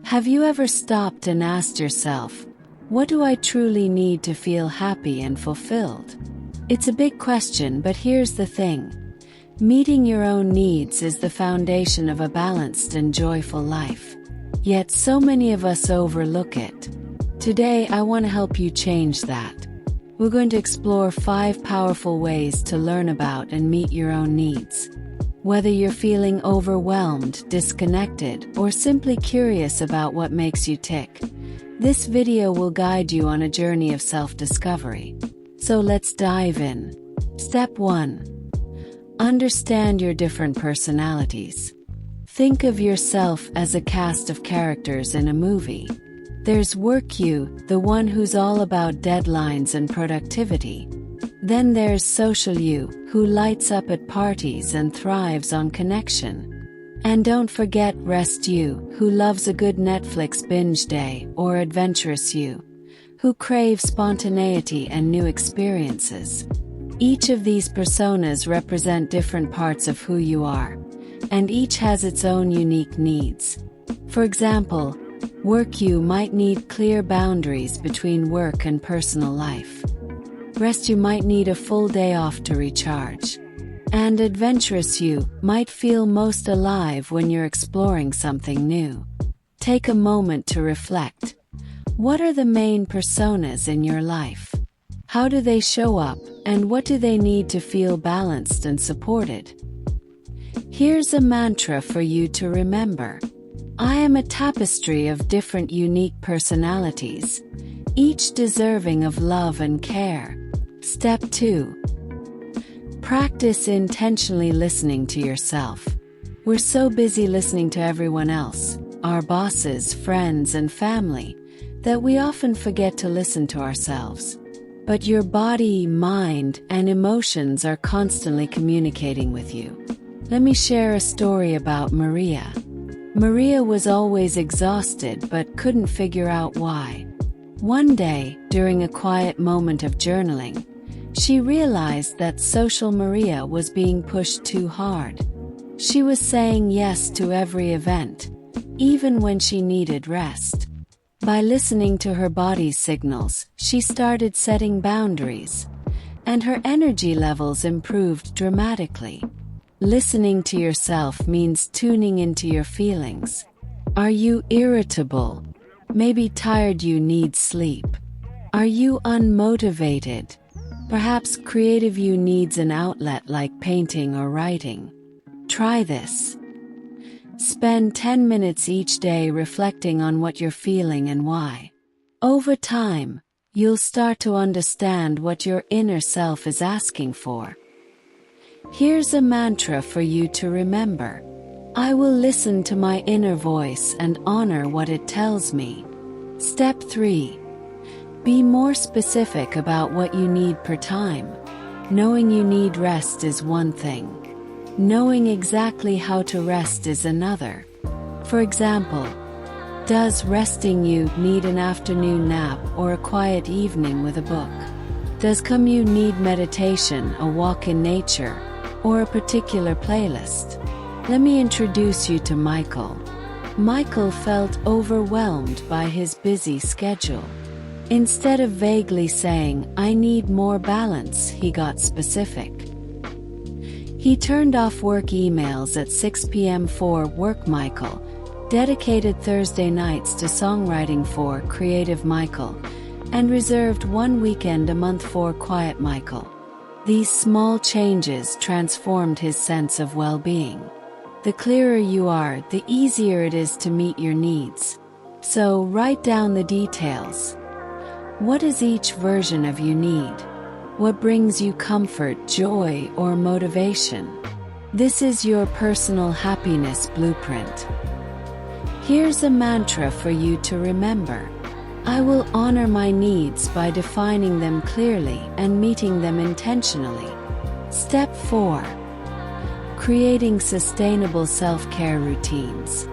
Have you ever stopped and asked yourself, what do I truly need to feel happy and fulfilled? It's a big question, but here's the thing. Meeting your own needs is the foundation of a balanced and joyful life. Yet so many of us overlook it. Today, I want to help you change that. We're going to explore 5 powerful ways to learn about and meet your own needs. Whether you're feeling overwhelmed, disconnected, or simply curious about what makes you tick, this video will guide you on a journey of self-discovery. So let's dive in. Step 1. Understand your different personalities. Think of yourself as a cast of characters in a movie. There's work you, the one who's all about deadlines and productivity. Then there's social you, who lights up at parties and thrives on connection. And don't forget rest you, who loves a good Netflix binge day, or adventurous you, who craves spontaneity and new experiences. Each of these personas represent different parts of who you are, and each has its own unique needs. For example, work you might need clear boundaries between work and personal life. Rest you might need a full day off to recharge. And adventurous you might feel most alive when you're exploring something new. Take a moment to reflect. What are the main personas in your life? How do they show up, and what do they need to feel balanced and supported? Here's a mantra for you to remember. I am a tapestry of different unique personalities, each deserving of love and care. Step 2. Practice intentionally listening to yourself. We're so busy listening to everyone else, our bosses, friends, and family, that we often forget to listen to ourselves. But your body, mind, and emotions are constantly communicating with you. Let me share a story about Maria. Maria was always exhausted but couldn't figure out why. One day, during a quiet moment of journaling, she realized that social Maria was being pushed too hard. She was saying yes to every event, even when she needed rest. By listening to her body's signals, she started setting boundaries, and her energy levels improved dramatically. Listening to yourself means tuning into your feelings. Are you irritable? Maybe tired, you need sleep. Are you unmotivated? Perhaps creative you needs an outlet like painting or writing. Try this. Spend 10 minutes each day reflecting on what you're feeling and why. Over time, you'll start to understand what your inner self is asking for. Here's a mantra for you to remember. I will listen to my inner voice and honor what it tells me. Step 3. Be more specific about what you need per time. Knowing you need rest is one thing. Knowing exactly how to rest is another. For example, does resting you need an afternoon nap or a quiet evening with a book? Does calm you need meditation, a walk in nature, or a particular playlist? Let me introduce you to Michael. Michael felt overwhelmed by his busy schedule. Instead of vaguely saying, I need more balance, he got specific. He turned off work emails at 6 p.m. for Work Michael, dedicated Thursday nights to songwriting for Creative Michael, and reserved one weekend a month for Quiet Michael. These small changes transformed his sense of well-being. The clearer you are, the easier it is to meet your needs. So write down the details. What is each version of you need? What brings you comfort, joy, or motivation? This is your personal happiness blueprint. Here's a mantra for you to remember. I will honor my needs by defining them clearly and meeting them intentionally. Step 4. Creating sustainable self-care routines.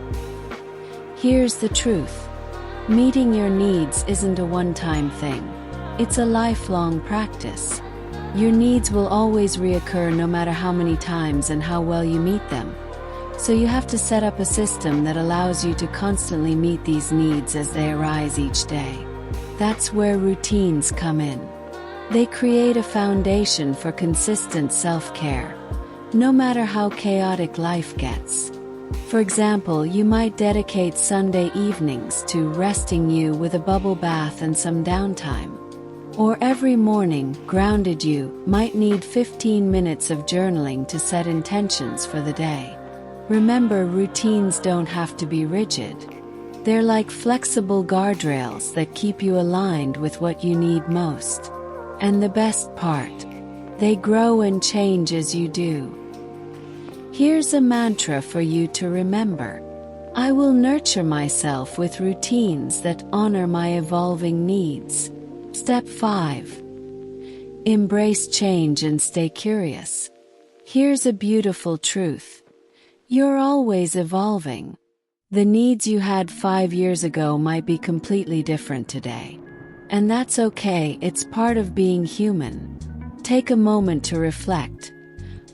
Here's the truth. Meeting your needs isn't a one-time thing. It's a lifelong practice. Your needs will always reoccur no matter how many times and how well you meet them. So you have to set up a system that allows you to constantly meet these needs as they arise each day. That's where routines come in. They create a foundation for consistent self-care, no matter how chaotic life gets. For example, you might dedicate Sunday evenings to resting you with a bubble bath and some downtime. Or every morning, grounded you might need 15 minutes of journaling to set intentions for the day. Remember, routines don't have to be rigid. They're like flexible guardrails that keep you aligned with what you need most. And the best part, they grow and change as you do. Here's a mantra for you to remember. I will nurture myself with routines that honor my evolving needs. Step 5. Embrace change and stay curious. Here's a beautiful truth. You're always evolving. The needs you had 5 years ago might be completely different today. And that's okay, it's part of being human. Take a moment to reflect.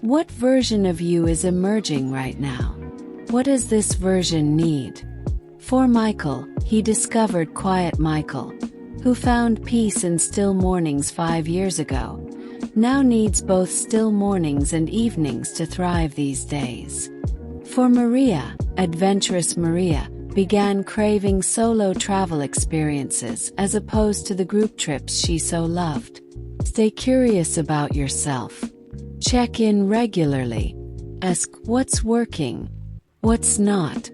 What version of you is emerging right now? What does this version need? For Michael, he discovered Quiet Michael, who found peace in still mornings 5 years ago, now needs both still mornings and evenings to thrive these days. For Maria, Adventurous Maria, began craving solo travel experiences as opposed to the group trips she so loved. Stay curious about yourself. Check in regularly. Ask what's working, what's not,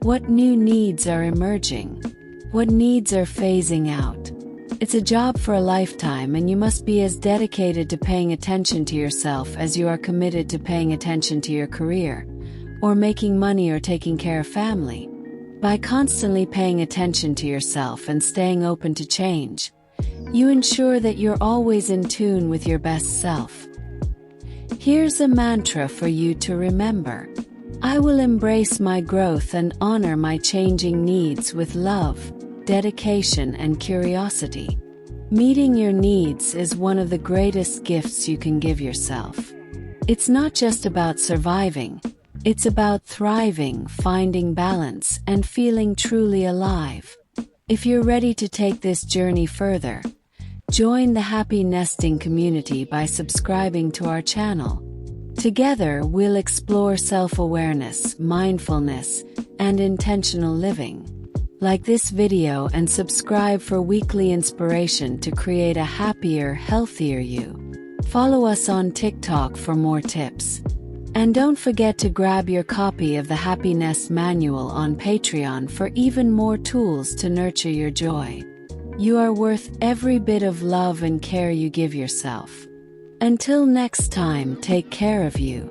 what new needs are emerging, what needs are phasing out. It's a job for a lifetime, and you must be as dedicated to paying attention to yourself as you are committed to paying attention to your career, or making money, or taking care of family. By constantly paying attention to yourself and staying open to change, you ensure that you're always in tune with your best self. Here's a mantra for you to remember. I will embrace my growth and honor my changing needs with love, dedication, and curiosity. Meeting your needs is one of the greatest gifts you can give yourself. It's not just about surviving, it's about thriving, finding balance, and feeling truly alive. If you're ready to take this journey further, join the Happy Nesting community by subscribing to our channel. Together, we'll explore self-awareness, mindfulness, and intentional living. Like this video and subscribe for weekly inspiration to create a happier, healthier you. Follow us on TikTok for more tips. And don't forget to grab your copy of the Happy Nest Manual on Patreon for even more tools to nurture your joy. You are worth every bit of love and care you give yourself. Until next time, take care of you.